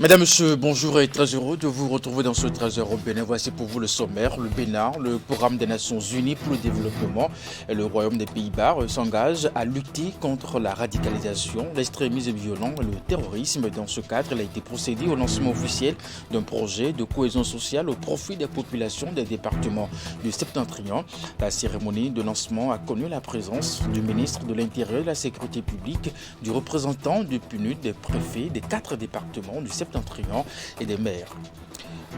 Mesdames, Messieurs, bonjour et très heureux de vous retrouver dans ce 13h au Bénin. Voici pour vous le sommaire. Le Bénin, le programme des Nations Unies pour le développement et le Royaume des Pays-Bas s'engage à lutter contre la radicalisation, l'extrémisme violent et le terrorisme. Dans ce cadre, il a été procédé au lancement officiel d'un projet de cohésion sociale au profit des populations des départements du Septentrion. La cérémonie de lancement a connu la présence du ministre de l'Intérieur et de la Sécurité publique, du représentant du PNUD, des préfets des 4 départements du Septentrion et des maires.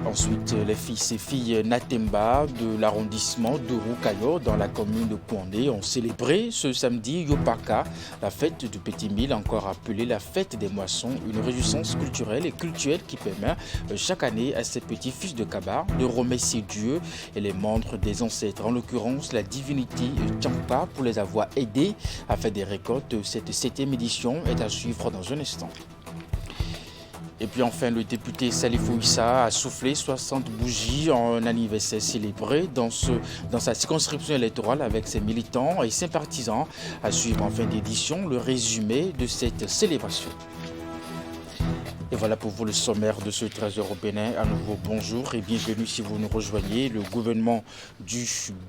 Ensuite, les fils et filles Natemba de l'arrondissement de Roukayo dans la commune de Kouandé ont célébré ce samedi Yopaka, la fête du Petit Mille, encore appelée la fête des moissons, une réjouissance culturelle et cultuelle qui permet chaque année à ces petits fils de Kabar de remercier Dieu et les membres des ancêtres, en l'occurrence la divinité Tchampa, pour les avoir aidés à faire des récoltes. Cette 7e édition est à suivre dans un instant. Et puis enfin, le député Salifou Issa a soufflé 60 bougies en un anniversaire célébré dans sa circonscription électorale avec ses militants et ses partisans. À suivre en fin d'édition le résumé de cette célébration. Et voilà pour vous le sommaire de ce 13h au Bénin. À nouveau, bonjour et bienvenue si vous nous rejoignez. Le gouvernement du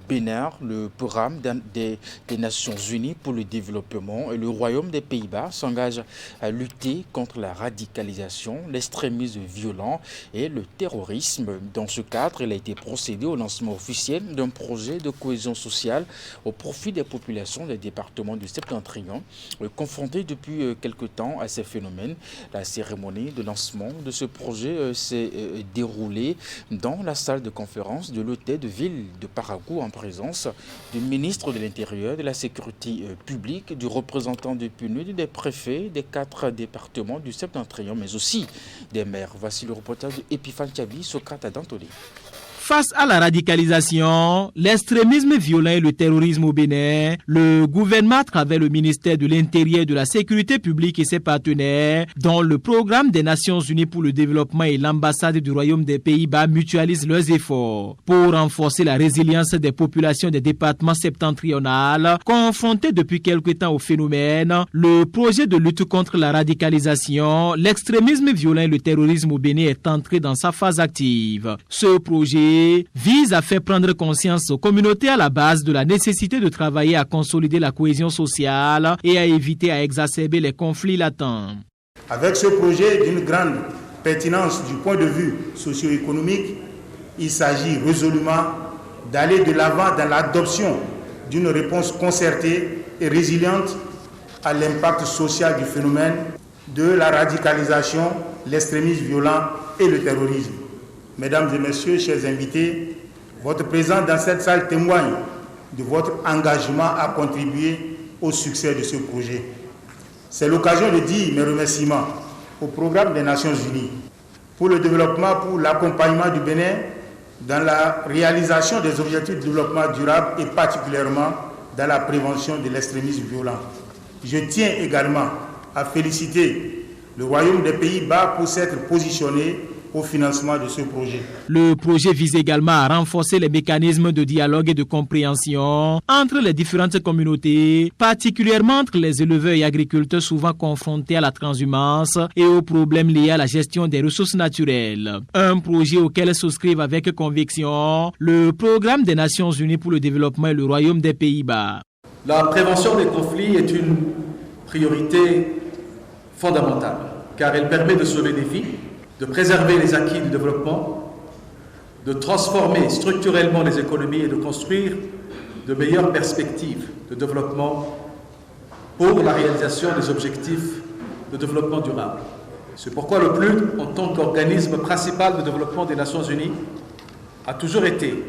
Bénin, le programme des Nations Unies pour le développement et le Royaume des Pays-Bas s'engagent à lutter contre la radicalisation, l'extrémisme violent et le terrorisme. Dans ce cadre, il a été procédé au lancement officiel d'un projet de cohésion sociale au profit des populations des départements du Septentrion, confrontés depuis quelque temps à ces phénomènes. La cérémonie de lancement de ce projet s'est déroulé dans la salle de conférence de l'hôtel de ville de Parakou en présence du ministre de l'Intérieur, de la Sécurité publique, du représentant du PNUD, des préfets des 4 départements du Septentrion, mais aussi des maires. Voici le reportage d'Epiphan Tchabi, Socrate Dantolé. Face à la radicalisation, l'extrémisme violent et le terrorisme au Bénin, le gouvernement, à travers le ministère de l'Intérieur et de la Sécurité publique et ses partenaires, dont le programme des Nations Unies pour le développement et l'ambassade du Royaume des Pays-Bas mutualisent leurs efforts pour renforcer la résilience des populations des départements septentrionaux confrontés depuis quelque temps au phénomène. Le projet de lutte contre la radicalisation, l'extrémisme violent et le terrorisme au Bénin est entré dans sa phase active. Ce projet vise à faire prendre conscience aux communautés à la base de la nécessité de travailler à consolider la cohésion sociale et à éviter à exacerber les conflits latents. Avec ce projet d'une grande pertinence du point de vue socio-économique, il s'agit résolument d'aller de l'avant dans l'adoption d'une réponse concertée et résiliente à l'impact social du phénomène de la radicalisation, l'extrémisme violent et le terrorisme. Mesdames et messieurs, chers invités, votre présence dans cette salle témoigne de votre engagement à contribuer au succès de ce projet. C'est l'occasion de dire mes remerciements au programme des Nations Unies pour le développement, pour l'accompagnement du Bénin dans la réalisation des objectifs de développement durable et particulièrement dans la prévention de l'extrémisme violent. Je tiens également à féliciter le Royaume des Pays-Bas pour s'être positionné au financement de ce projet. Le projet vise également à renforcer les mécanismes de dialogue et de compréhension entre les différentes communautés, particulièrement entre les éleveurs et agriculteurs souvent confrontés à la transhumance et aux problèmes liés à la gestion des ressources naturelles. Un projet auquel souscrivent avec conviction le programme des Nations Unies pour le développement et le Royaume des Pays-Bas. La prévention des conflits est une priorité fondamentale car elle permet de sauver des vies, de préserver les acquis du développement, de transformer structurellement les économies et de construire de meilleures perspectives de développement pour la réalisation des objectifs de développement durable. C'est pourquoi le PNUD, en tant qu'organisme principal de développement des Nations Unies, a toujours été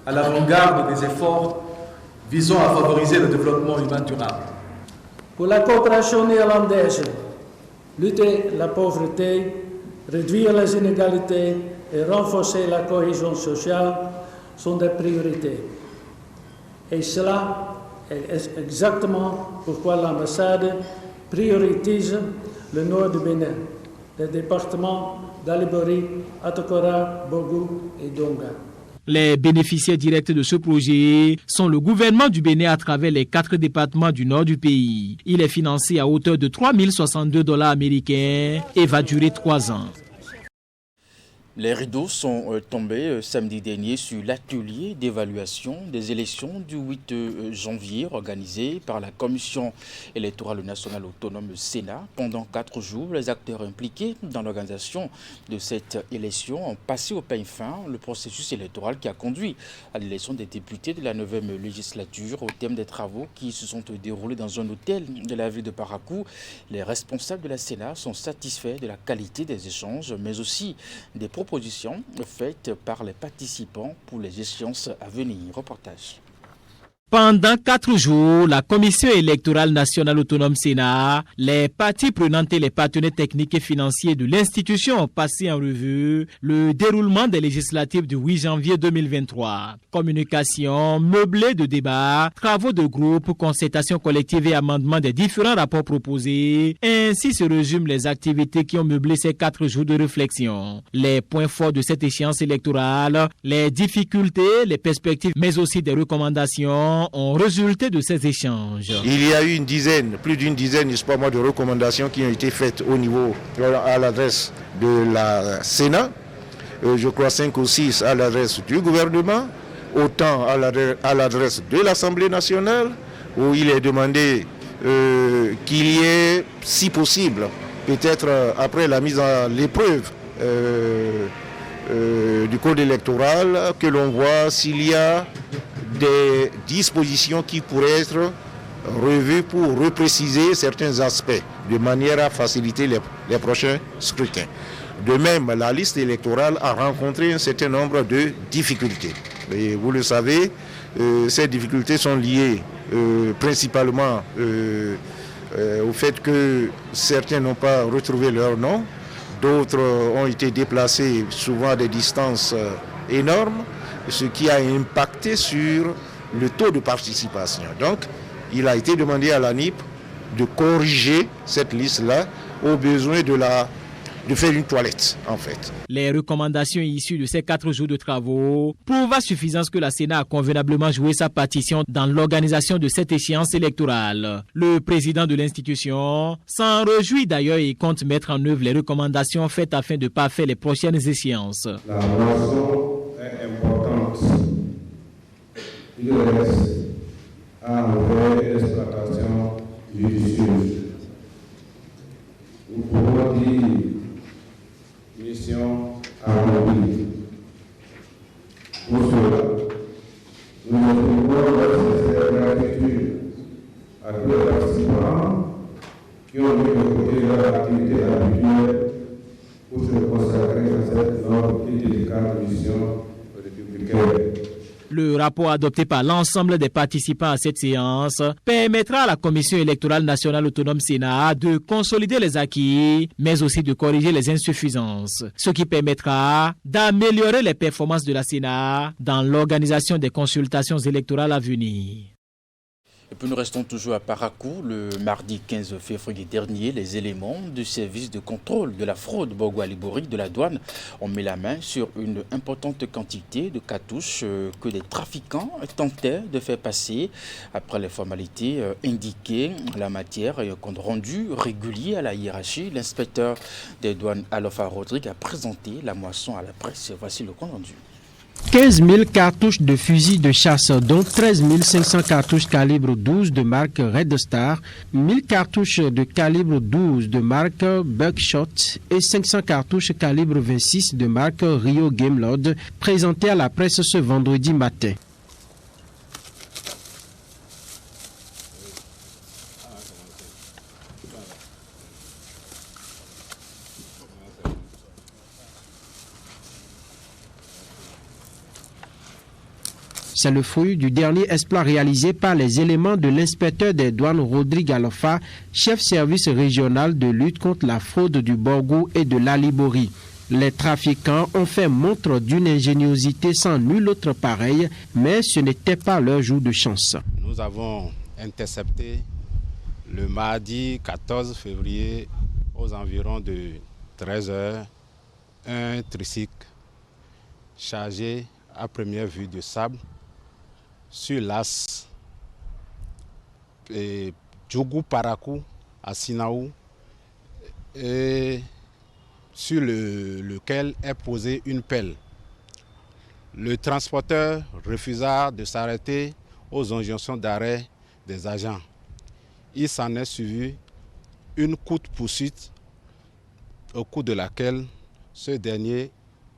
à l'avant-garde des efforts visant à favoriser le développement humain durable. Pour la coopération néerlandaise, lutter la pauvreté, réduire les inégalités et renforcer la cohésion sociale sont des priorités. Et cela est exactement pourquoi l'ambassade priorise le nord du Bénin, les départements d'Alibori, Atokora, Bogou et Donga. Les bénéficiaires directs de ce projet sont le gouvernement du Bénin à travers les 4 départements du nord du pays. Il est financé à hauteur de $3062 américains et va durer 3 ans. Les rideaux sont tombés samedi dernier sur l'atelier d'évaluation des élections du 8 janvier organisé par la Commission électorale nationale autonome Sénat. Pendant 4 jours, les acteurs impliqués dans l'organisation de cette élection ont passé au peigne fin le processus électoral qui a conduit à l'élection des députés de la 9e législature. Au terme des travaux qui se sont déroulés dans un hôtel de la ville de Parakou, les responsables de la Sénat sont satisfaits de la qualité des échanges, mais aussi des propositions faites par les participants pour les échéances à venir. Reportage. Pendant 4 jours, la Commission électorale nationale autonome Sénat, les parties prenantes et les partenaires techniques et financiers de l'institution ont passé en revue le déroulement des législatives du 8 janvier 2023. Communication, meublé de débats, travaux de groupe, concertation collective et amendement des différents rapports proposés. Ainsi se résument les activités qui ont meublé ces 4 jours de réflexion. Les points forts de cette échéance électorale, les difficultés, les perspectives, mais aussi des recommandations ont résulté de ces échanges. Il y a eu plus d'une dizaine, n'est-ce pas moi, de recommandations qui ont été faites au niveau, à l'adresse de la Sénat, je crois 5 ou 6 à l'adresse du gouvernement, autant à l'adresse de l'Assemblée nationale, où il est demandé qu'il y ait, si possible, peut-être après la mise à l'épreuve du code électoral, que l'on voit s'il y a des dispositions qui pourraient être revues pour repréciser certains aspects de manière à faciliter les prochains scrutins. De même, la liste électorale a rencontré un certain nombre de difficultés. Et vous le savez, ces difficultés sont liées principalement au fait que certains n'ont pas retrouvé leur nom, d'autres ont été déplacés souvent à des distances énormes, ce qui a impacté sur le taux de participation. Donc, il a été demandé à l'ANIP de corriger cette liste-là au besoin de faire une toilette, en fait. Les recommandations issues de ces 4 jours de travaux prouvent à suffisance que la Sénat a convenablement joué sa partition dans l'organisation de cette échéance électorale. Le président de l'institution s'en réjouit d'ailleurs et compte mettre en œuvre les recommandations faites afin de parfaire les prochaines échéances. La moisson est importante. Il reste à enlever l'exploitation judicieuse. Nous pouvons dire mission accomplie. Pour cela, nous exprimons notre sincère gratitude à tous les participants qui ont mis de côté leur activité habituelle pour se consacrer à cette noble et délicate mission républicaine. Le rapport adopté par l'ensemble des participants à cette séance permettra à la Commission électorale nationale autonome Sénat de consolider les acquis, mais aussi de corriger les insuffisances, ce qui permettra d'améliorer les performances de la Sénat dans l'organisation des consultations électorales à venir. Et puis nous restons toujours à Parakou. Le mardi 15 février dernier, les éléments du service de contrôle de la fraude Bogo-Alibori de la douane ont mis la main sur une importante quantité de cartouches que des trafiquants tentaient de faire passer après les formalités indiquées en la matière et compte rendu régulier à la hiérarchie. L'inspecteur des douanes Alofa Rodrigue a présenté la moisson à la presse. Voici le compte rendu. 15 000 cartouches de fusils de chasse, dont 13 500 cartouches calibre 12 de marque Red Star, 1000 cartouches de calibre 12 de marque Buckshot et 500 cartouches calibre 26 de marque Rio Gamelord, présentées à la presse ce vendredi matin. C'est le fruit du dernier exploit réalisé par les éléments de l'inspecteur des douanes Rodrigue Alofa, chef service régional de lutte contre la fraude du Borgo et de l'Alibori. Les trafiquants ont fait montre d'une ingéniosité sans nul autre pareil, mais ce n'était pas leur jour de chance. Nous avons intercepté le mardi 14 février aux environs de 13 h un tricycle chargé à première vue de sable sur l'as Djougou Parakou à Sinaou et sur lequel est posée une pelle. Le transporteur refusa de s'arrêter aux injonctions d'arrêt des agents. Il s'en est suivi une courte poursuite au cours de laquelle ce dernier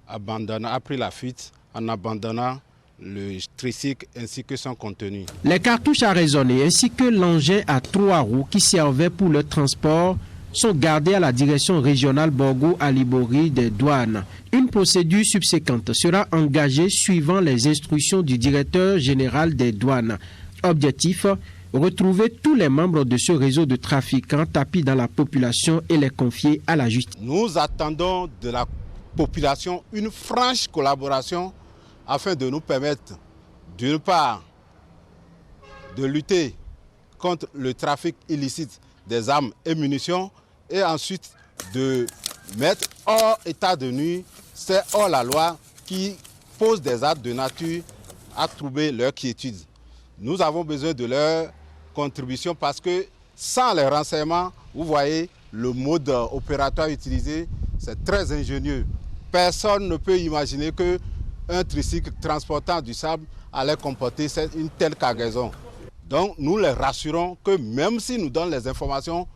a pris la fuite en abandonnant le tricycle ainsi que son contenu. Les cartouches à raisonner ainsi que l'engin à 3 roues qui servait pour le transport sont gardés à la direction régionale Borgo-Alibori des douanes. Une procédure subséquente sera engagée suivant les instructions du directeur général des douanes. Objectif, retrouver tous les membres de ce réseau de trafiquants tapis dans la population et les confier à la justice. Nous attendons de la population une franche collaboration afin de nous permettre, d'une part, de lutter contre le trafic illicite des armes et munitions et ensuite de mettre hors état de nuit, c'est hors la loi qui pose des actes de nature à troubler leur quiétude. Nous avons besoin de leur contribution parce que sans les renseignements, vous voyez, le mode opératoire utilisé, c'est très ingénieux. Personne ne peut imaginer qu'un tricycle transportant du sable allait comporter une telle cargaison. Donc nous les rassurons que même s'ils nous donnent les informations,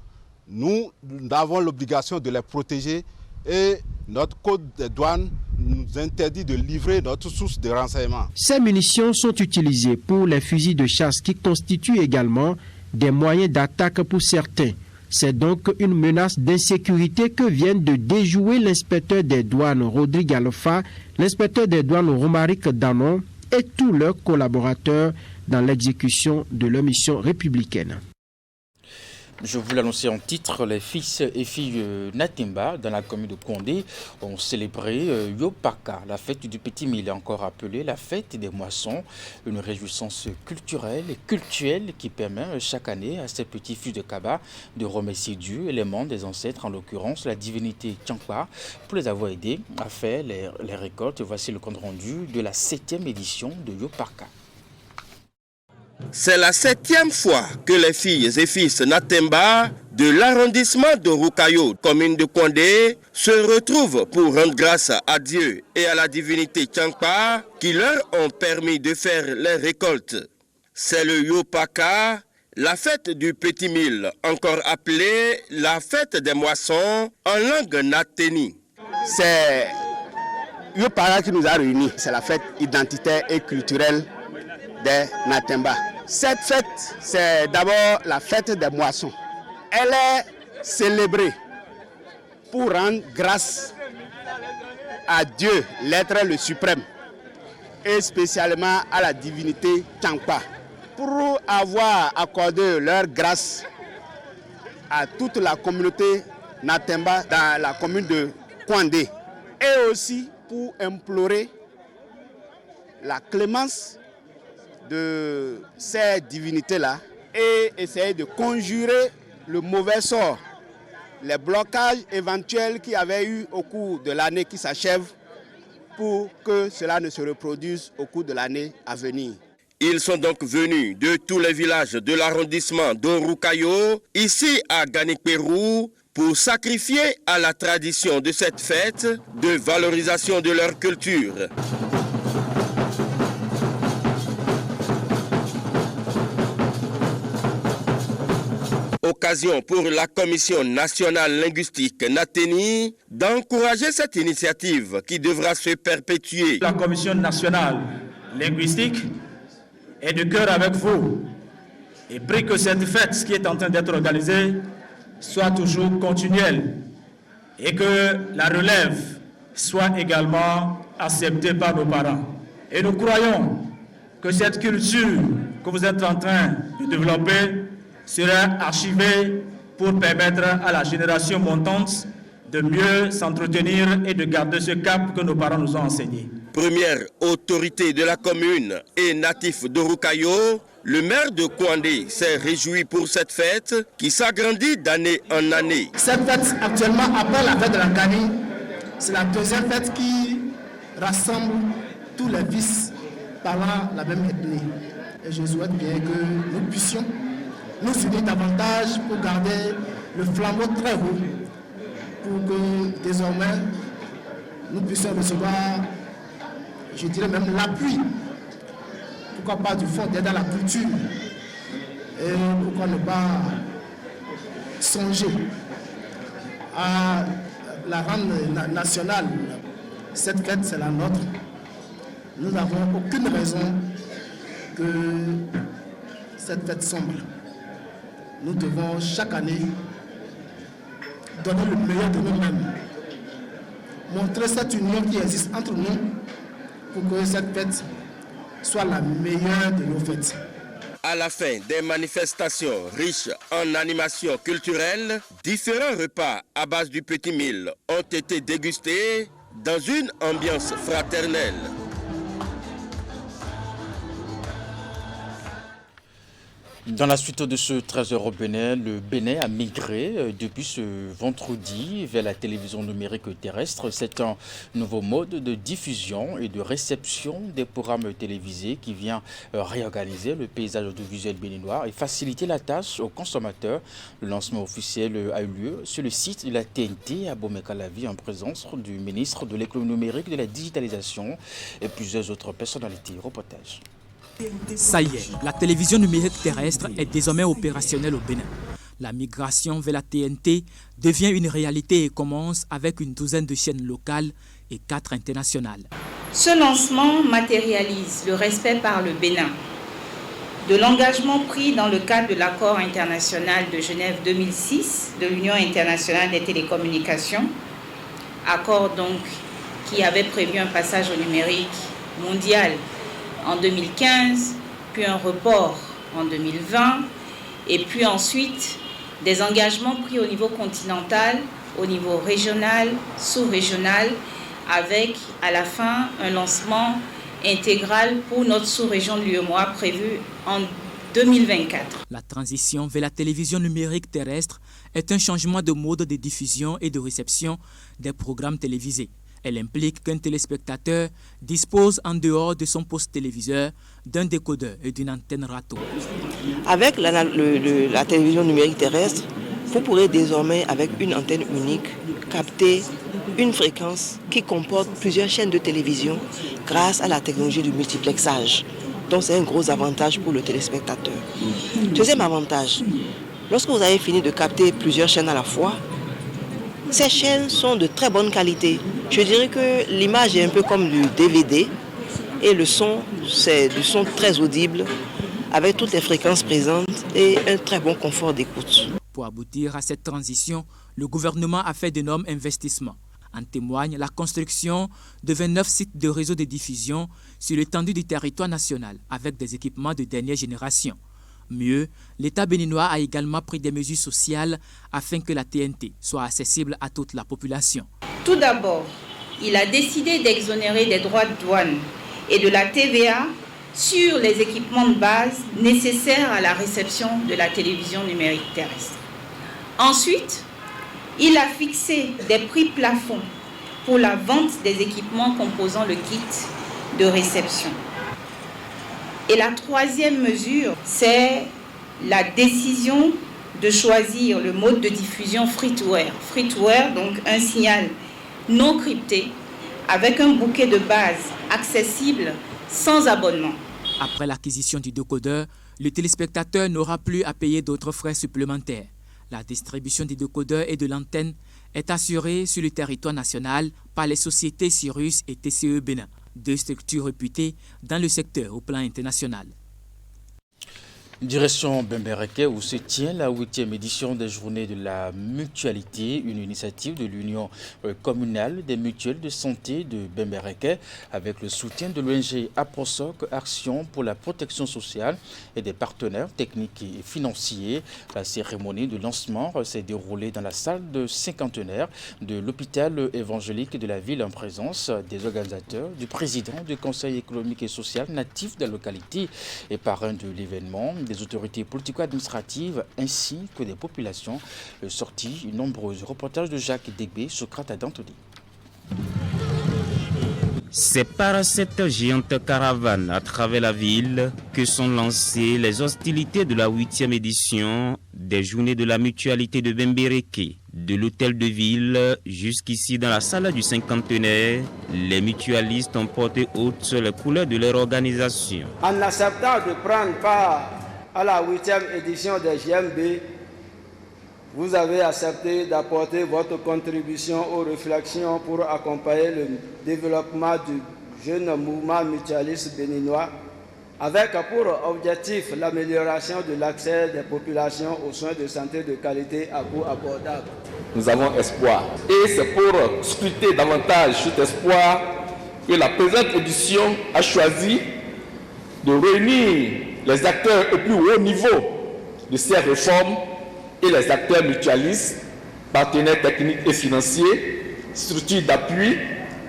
nous avons l'obligation de les protéger et notre code des douanes nous interdit de livrer notre source de renseignement. Ces munitions sont utilisées pour les fusils de chasse qui constituent également des moyens d'attaque pour certains. C'est donc une menace d'insécurité que viennent de déjouer l'inspecteur des douanes Rodrigue Alpha, l'inspecteur des douanes Romaric Danon et tous leurs collaborateurs dans l'exécution de leur mission républicaine. Je vous l'annonçais en titre, les fils et filles Natemba dans la commune de Kondé ont célébré Yopaka, la fête du Petit Mille, encore appelée la fête des moissons, une réjouissance culturelle et cultuelle qui permet chaque année à ces petits fils de Kaba de remercier Dieu, élément des ancêtres, en l'occurrence la divinité Tchankpa, pour les avoir aidés à faire les récoltes. Voici le compte rendu de la 7e édition de Yopaka. C'est la 7e fois que les filles et fils Natemba de l'arrondissement de Roukayo, commune de Kondé, se retrouvent pour rendre grâce à Dieu et à la divinité Tchankpa qui leur ont permis de faire les récoltes. C'est le Yopaka, la fête du Petit Mille, encore appelée la fête des moissons en langue nateni. C'est Yopaka qui nous a réunis, c'est la fête identitaire et culturelle des Natemba. Cette fête, c'est d'abord la fête des moissons. Elle est célébrée pour rendre grâce à Dieu, l'être le suprême, et spécialement à la divinité Tchankpa, pour avoir accordé leur grâce à toute la communauté Natemba dans la commune de Kondé, et aussi pour implorer la clémence de ces divinités-là et essayer de conjurer le mauvais sort, les blocages éventuels qu'il y avait eu au cours de l'année qui s'achève pour que cela ne se reproduise au cours de l'année à venir. Ils sont donc venus de tous les villages de l'arrondissement d'Oroukayo, ici à Ganikperou, pour sacrifier à la tradition de cette fête de valorisation de leur culture. Occasion pour la Commission nationale linguistique Nateni d'encourager cette initiative qui devra se perpétuer. La Commission nationale linguistique est de cœur avec vous et prie que cette fête qui est en train d'être organisée soit toujours continuelle et que la relève soit également acceptée par nos parents. Et nous croyons que cette culture que vous êtes en train de développer sera archivée pour permettre à la génération montante de mieux s'entretenir et de garder ce cap que nos parents nous ont enseigné. Première autorité de la commune et natif de Roukayo, le maire de Kondé s'est réjoui pour cette fête qui s'agrandit d'année en année. Cette fête, actuellement, après la fête de la Kani, c'est la deuxième fête qui rassemble tous les vices parlant la même ethnie. Et je souhaite bien que nous puissions nous unir davantage pour garder le flambeau très haut, pour que désormais, nous puissions recevoir, je dirais même l'appui, pourquoi pas du Fonds d'aide à la culture, et pourquoi ne pas songer à la rendre nationale. Cette fête, c'est la nôtre. Nous n'avons aucune raison que cette fête sombre. Nous devons chaque année donner le meilleur de nous-mêmes, montrer cette union qui existe entre nous pour que cette fête soit la meilleure de nos fêtes. À la fin des manifestations riches en animations culturelles, différents repas à base du petit mil ont été dégustés dans une ambiance fraternelle. Dans la suite de ce 13h au Bénin, le Bénin a migré depuis ce vendredi vers la télévision numérique terrestre. C'est un nouveau mode de diffusion et de réception des programmes télévisés qui vient réorganiser le paysage audiovisuel béninois et faciliter la tâche aux consommateurs. Le lancement officiel a eu lieu sur le site de la TNT à Bomé-Calavi en présence du ministre de l'économie numérique, de la digitalisation et plusieurs autres personnalités. Reportage. Ça y est, la télévision numérique terrestre est désormais opérationnelle au Bénin. La migration vers la TNT devient une réalité et commence avec une douzaine de chaînes locales et 4 internationales. Ce lancement matérialise le respect par le Bénin de l'engagement pris dans le cadre de l'accord international de Genève 2006 de l'Union internationale des télécommunications, accord donc qui avait prévu un passage au numérique mondial en 2015, puis un report en 2020, et puis ensuite des engagements pris au niveau continental, au niveau régional, sous-régional, avec à la fin un lancement intégral pour notre sous-région de l'UEMOA prévu en 2024. La transition vers la télévision numérique terrestre est un changement de mode de diffusion et de réception des programmes télévisés. Elle implique qu'un téléspectateur dispose en dehors de son poste téléviseur d'un décodeur et d'une antenne râteau. Avec la télévision numérique terrestre, vous pourrez désormais, avec une antenne unique, capter une fréquence qui comporte plusieurs chaînes de télévision grâce à la technologie du multiplexage. Donc c'est un gros avantage pour le téléspectateur. Deuxième avantage, lorsque vous avez fini de capter plusieurs chaînes à la fois, ces chaînes sont de très bonne qualité. Je dirais que l'image est un peu comme du DVD et le son, c'est du son très audible avec toutes les fréquences présentes et un très bon confort d'écoute. Pour aboutir à cette transition, le gouvernement a fait d'énormes investissements. En témoigne la construction de 29 sites de réseau de diffusion sur l'étendue du territoire national avec des équipements de dernière génération. Mieux, l'État béninois a également pris des mesures sociales afin que la TNT soit accessible à toute la population. Tout d'abord, il a décidé d'exonérer des droits de douane et de la TVA sur les équipements de base nécessaires à la réception de la télévision numérique terrestre. Ensuite, il a fixé des prix plafonds pour la vente des équipements composant le kit de réception. Et la troisième mesure, c'est la décision de choisir le mode de diffusion free-to-air. Free-to-air, donc un signal non crypté avec un bouquet de base accessible sans abonnement. Après l'acquisition du décodeur, le téléspectateur n'aura plus à payer d'autres frais supplémentaires. La distribution des décodeurs et de l'antenne est assurée sur le territoire national par les sociétés Cyrus et TCE Bénin, 2 structures réputées dans le secteur au plan international. Direction Bembereke où se tient la 8e édition des Journées de la Mutualité, une initiative de l'Union communale des mutuelles de santé de Bembereke avec le soutien de l'ONG APROSOC, Action pour la protection sociale et des partenaires techniques et financiers. La cérémonie de lancement s'est déroulée dans la salle de cinquantenaire de l'hôpital évangélique de la ville en présence des organisateurs, du président du conseil économique et social natif de la localité et parrain de l'événement, des autorités politico-administratives ainsi que des populations sorties. Nombreux reportages de Jacques Degbé, Socrate d'Antony. C'est par cette géante caravane à travers la ville que sont lancées les hostilités de la 8e édition des Journées de la Mutualité de Bembereke. De l'hôtel de ville jusqu'ici dans la salle du cinquantenaire, les mutualistes ont porté haute les couleurs de leur organisation. En acceptant de prendre part à la 8e édition des GMB, vous avez accepté d'apporter votre contribution aux réflexions pour accompagner le développement du jeune mouvement mutualiste béninois, avec pour objectif l'amélioration de l'accès des populations aux soins de santé de qualité à coût abordable. Nous avons espoir. Et c'est pour scruter davantage cet espoir que la présente édition a choisi de réunir les acteurs au plus haut niveau de ces réformes et les acteurs mutualistes, partenaires techniques et financiers, structures d'appui,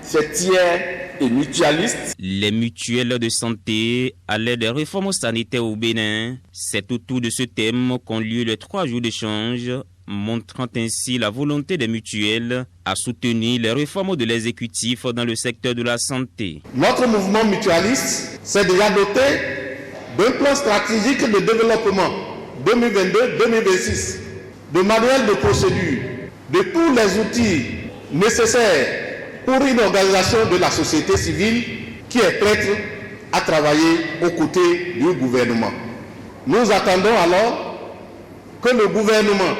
ces tiers et mutualistes. Les mutuelles de santé à l'aide des réformes sanitaires au Bénin, c'est autour de ce thème qu'ont lieu les 3 jours d'échange, montrant ainsi la volonté des mutuelles à soutenir les réformes de l'exécutif dans le secteur de la santé. Notre mouvement mutualiste s'est déjà doté d'un plan stratégique de développement 2022-2026, de manuel de procédure, de tous les outils nécessaires pour une organisation de la société civile qui est prête à travailler aux côtés du gouvernement. Nous attendons alors que le gouvernement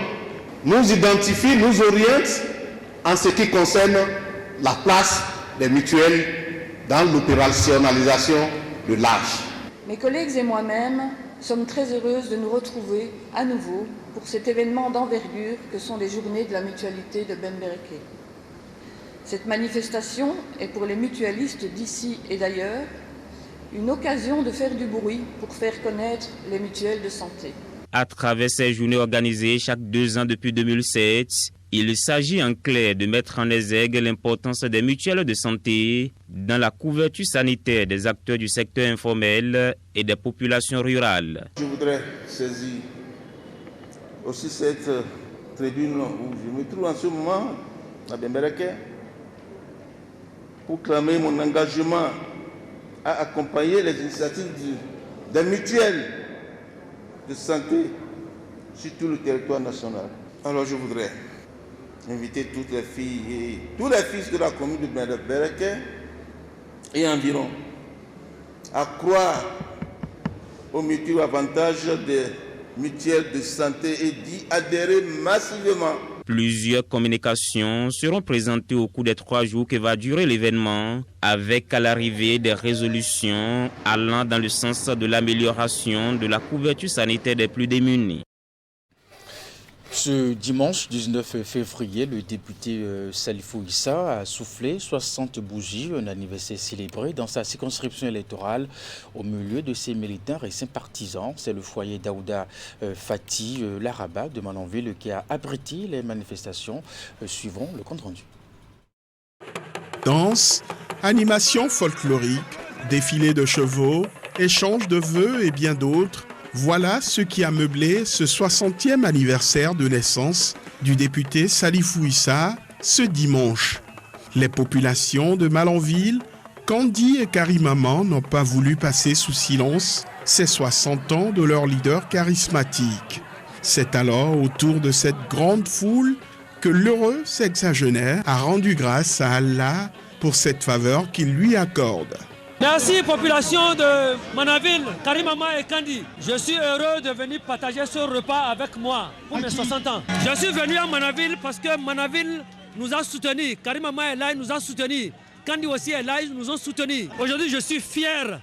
nous identifie, nous oriente en ce qui concerne la place des mutuelles dans l'opérationnalisation de l'âge. Mes collègues et moi-même sommes très heureuses de nous retrouver à nouveau pour cet événement d'envergure que sont les journées de la mutualité de Bembereke. Cette manifestation est pour les mutualistes d'ici et d'ailleurs une occasion de faire du bruit pour faire connaître les mutuelles de santé. À travers ces journées organisées chaque 2 ans depuis 2007, il s'agit en clair de mettre en exergue l'importance des mutuelles de santé dans la couverture sanitaire des acteurs du secteur informel et des populations rurales. Je voudrais saisir aussi cette tribune où je me trouve en ce moment, à Bembereke, pour clamer mon engagement à accompagner les initiatives des mutuelles de santé sur tout le territoire national. Alors je voudrais inviter toutes les filles et tous les fils de la commune de Bembereke et environ à croire au mutuel avantage des mutuelles de santé et d'y adhérer massivement. Plusieurs communications seront présentées au cours des 3 jours que va durer l'événement, avec à l'arrivée des résolutions allant dans le sens de l'amélioration de la couverture sanitaire des plus démunis. Ce dimanche 19 février, le député Salifou Issa a soufflé 60 bougies, un anniversaire célébré dans sa circonscription électorale au milieu de ses militants et sympathisants. C'est le foyer Daouda Fati Laraba de Manonville qui a abrité les manifestations. Suivront le compte rendu. Danse, animation folklorique, défilé de chevaux, échange de vœux et bien d'autres. Voilà ce qui a meublé ce 60e anniversaire de naissance du député Salifou Issa ce dimanche. Les populations de Malanville, Kandi et Karimaman n'ont pas voulu passer sous silence ces 60 ans de leur leader charismatique. C'est alors autour de cette grande foule que l'heureux sexagénaire a rendu grâce à Allah pour cette faveur qu'il lui accorde. Merci population de Manaville, Karimama et Kandi. Je suis heureux de venir partager ce repas avec moi pour mes 60 ans. Je suis venu à Manaville parce que Manaville nous a soutenus. Karimama et Lai nous a soutenus. Kandi aussi et Lai nous ont soutenus. Aujourd'hui, je suis fier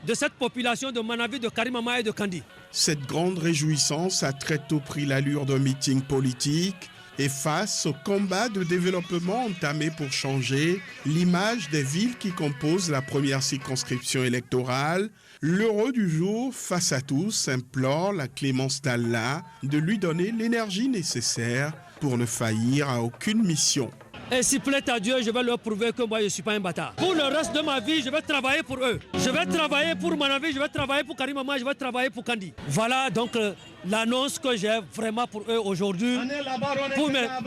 de cette population de Manaville, de Karimama et de Kandi. Cette grande réjouissance a très tôt pris l'allure d'un meeting politique. Et face au combat de développement entamé pour changer l'image des villes qui composent la première circonscription électorale, l'heureux du jour, face à tous, implore la clémence d'Allah de lui donner l'énergie nécessaire pour ne faillir à aucune mission. Et s'il plaît à Dieu, je vais leur prouver que moi je ne suis pas un bâtard. Pour le reste de ma vie, je vais travailler pour eux. Je vais travailler pour Manaville, je vais travailler pour Karimama, je vais travailler pour Kandi. Voilà donc l'annonce que j'ai vraiment pour eux aujourd'hui,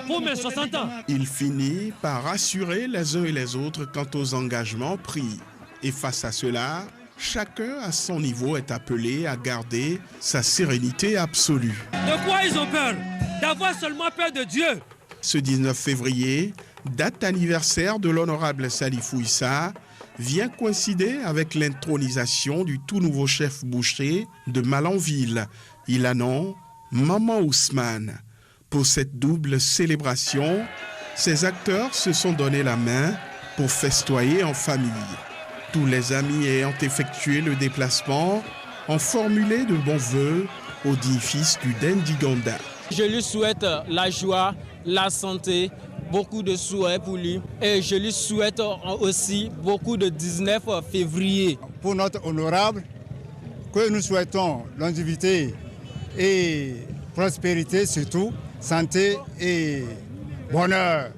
pour mes 60 ans. Il finit par rassurer les uns et les autres quant aux engagements pris. Et face à cela, chacun à son niveau est appelé à garder sa sérénité absolue. De quoi ils ont peur? D'avoir seulement peur de Dieu. Ce 19 février, date anniversaire de l'honorable Salifou Issa, vient coïncider avec l'intronisation du tout nouveau chef boucher de Malanville. Il a nom Maman Ousmane. Pour cette double célébration, ces acteurs se sont donné la main pour festoyer en famille. Tous les amis ayant effectué le déplacement ont formulé de bons vœux au dit fils du Dendiganda. Je lui souhaite la joie, la santé, beaucoup de souhaits pour lui. Et je lui souhaite aussi beaucoup de 19 février. Pour notre honorable, que nous souhaitons longévité et prospérité surtout, santé et bonheur.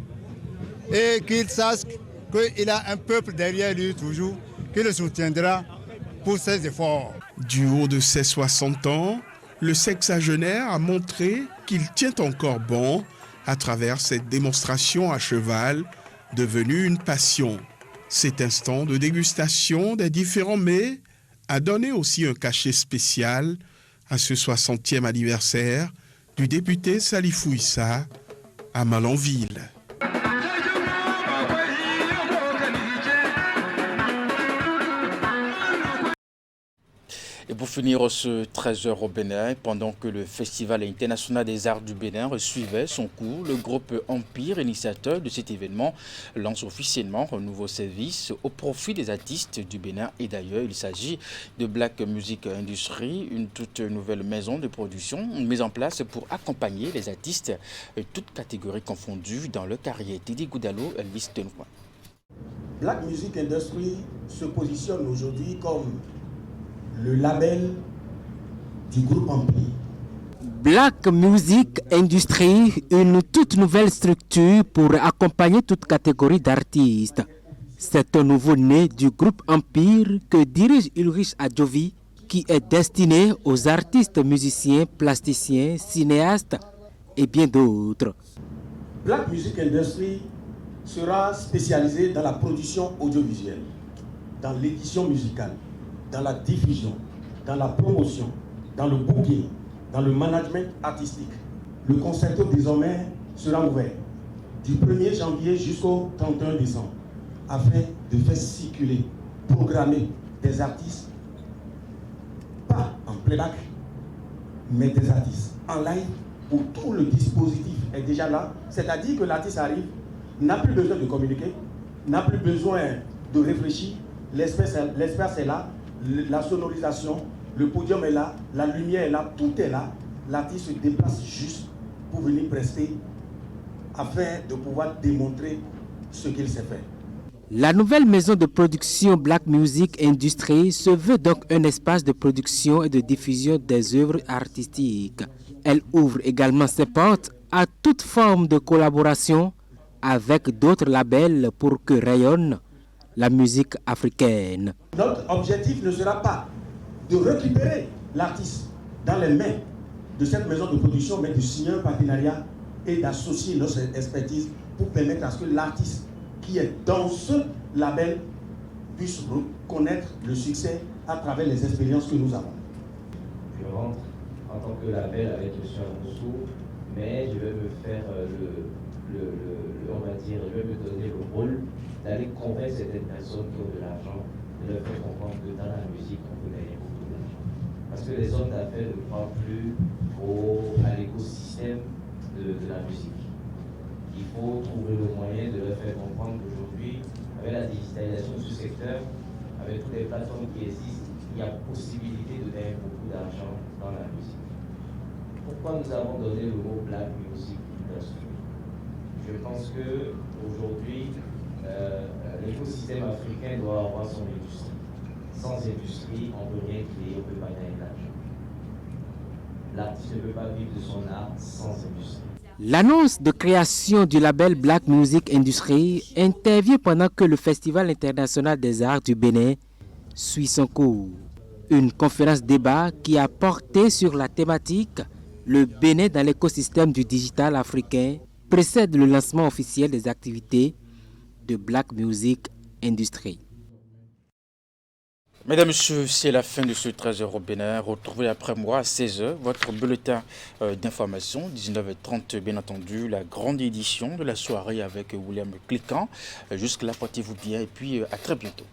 Et qu'il sache qu'il a un peuple derrière lui toujours, qui le soutiendra pour ses efforts. Du haut de ses 60 ans, le sexagénaire a montré qu'il tient encore bon à travers cette démonstration à cheval devenue une passion. Cet instant de dégustation des différents mets a donné aussi un cachet spécial à ce 60e anniversaire du député Salifou Issa à Malanville. Et pour finir ce 13h au Bénin, pendant que le Festival international des arts du Bénin suivait son cours, le groupe Empire, initiateur de cet événement, lance officiellement un nouveau service au profit des artistes du Bénin et d'ailleurs. Il s'agit de Black Music Industry, une toute nouvelle maison de production mise en place pour accompagner les artistes, toutes catégories confondues, dans leur carrière. Tidi Goudalo, Elvis Tenoua. Black Music Industry se positionne aujourd'hui comme le label du groupe Empire. Black Music Industry, une toute nouvelle structure pour accompagner toute catégorie d'artistes. C'est un nouveau-né du groupe Empire que dirige Ulrich Adjovi, qui est destiné aux artistes musiciens, plasticiens, cinéastes et bien d'autres. Black Music Industry sera spécialisé dans la production audiovisuelle, dans l'édition musicale, dans la diffusion, dans la promotion, dans le booking, dans le management artistique. Le concerto désormais sera ouvert du 1er janvier jusqu'au 31 décembre afin de faire circuler, programmer des artistes, pas en playback, mais des artistes en live où tout le dispositif est déjà là. C'est-à-dire que l'artiste arrive, n'a plus besoin de communiquer, n'a plus besoin de réfléchir, l'espace est là, la sonorisation, le podium est là, la lumière est là, tout est là. L'artiste se déplace juste pour venir prester afin de pouvoir démontrer ce qu'il sait faire. La nouvelle maison de production Black Music Industry se veut donc un espace de production et de diffusion des œuvres artistiques. Elle ouvre également ses portes à toute forme de collaboration avec d'autres labels pour que rayonne la musique africaine. Notre objectif ne sera pas de récupérer l'artiste dans les mains de cette maison de production, mais de signer un partenariat et d'associer notre expertise pour permettre à ce que l'artiste qui est dans ce label puisse reconnaître le succès à travers les expériences que nous avons. Je rentre en tant que label avec M. Amoussou, mais je vais me faire on va dire, je vais me donner le rôle d'aller convaincre certaines personnes qui ont de l'argent, de leur faire comprendre que dans la musique, on peut gagner beaucoup d'argent. Parce que les hommes d'affaires ne croient plus à l'écosystème de la musique. Il faut trouver le moyen de leur faire comprendre qu'aujourd'hui, avec la digitalisation de ce secteur, avec toutes les plateformes qui existent, il y a possibilité de gagner beaucoup d'argent dans la musique. Pourquoi nous avons donné le mot Black Music Industry? Je pense qu'aujourd'hui, l'écosystème africain doit avoir son industrie. Sans industrie, on ne peut rien créer, on ne peut pas gagner d'argent. L'artiste ne peut pas vivre de son art sans industrie. L'annonce de création du label Black Music Industry intervient pendant que le Festival international des arts du Bénin suit son cours. Une conférence débat qui a porté sur la thématique « Le Bénin dans l'écosystème du digital africain » précède le lancement officiel des activités de Black Music Industry. Mesdames, Messieurs, c'est la fin de ce 13h au Bénin. Retrouvez après moi à 16h votre bulletin d'information. 19h30, bien entendu, la grande édition de la soirée avec William Cliquant. Jusque-là, portez-vous bien et puis à très bientôt.